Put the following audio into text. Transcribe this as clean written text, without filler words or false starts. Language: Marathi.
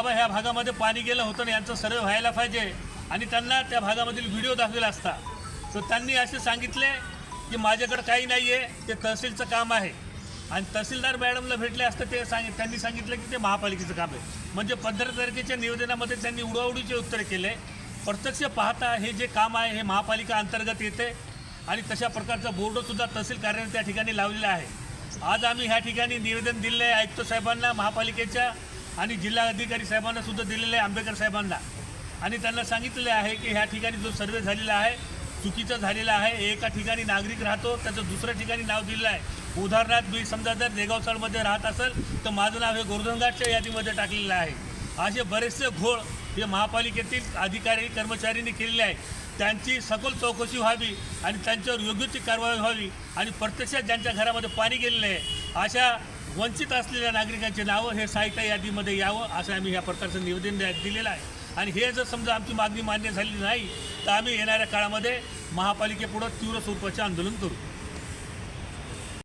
बाबा ह्या भागामध्ये पाणी गेलं होतं आणि यांचा सर्वे व्हायला पाहिजे आणि त्यांना त्या भागामधील व्हिडिओ दाखवला असता, तर त्यांनी असे सांगितले की माझ्याकडे काही नाही आहे, ते तहसीलचं काम आहे. आणि तहसीलदार मॅडमला भेटले असतं त्यांनी सांगितलं की ते महापालिकेचं काम आहे. म्हणजे 15 तारखेच्या निवेदनामध्ये त्यांनी उडवाउडीचे उत्तर केले. प्रत्यक्ष पाहता हे जे काम आहे हे महापालिका अंतर्गत येते आणि तशा प्रकारचा बोर्डसुद्धा तहसील कार्यालय त्या ठिकाणी लावलेला आहे. आज आम्ही ह्या ठिकाणी निवेदन दिलेलं आहे आयुक्त साहेबांना, महापालिकेच्या आणि जिल्हा अधिकारी साहेबांना सुद्धा दिलेलं आहे, आंबेडकर साहेबांना. आणि त्यांना सांगितलेले आहे की ह्या ठिकाणी जो सर्वे झालेला आहे चुकीचं झालेलं आहे. एका ठिकाणी नागरिक राहतो, त्याचं दुसऱ्या ठिकाणी नाव दिलेलं आहे. उदाहरणार्थ मी समजा जर देगावचाळमध्ये राहत असेल तर माझं नाव हे गोर्धनघाटच्या यादीमध्ये टाकलेलं आहे. असे बरेचसे घोळ हे महापालिकेतील अधिकारी कर्मचाऱ्यांनी केलेले आहे. त्यांची सखोल चौकशी व्हावी आणि त्यांच्यावर योग्य ती कारवाई व्हावी आणि प्रत्यक्षात ज्यांच्या घरामध्ये पाणी गेलेलं आहे अशा वंचित असलेल्या नागरिकांचे नावं हे सहायता यादीमध्ये यावं असं आम्ही ह्या प्रकारचं निवेदन दिलेलं आहे. आणि हे जर समजा आमची मागणी मान्य झाली नाही तर आम्ही येणाऱ्या काळामध्ये महापालिकेपुढं तीव्र स्वरूपाचे आंदोलन करू.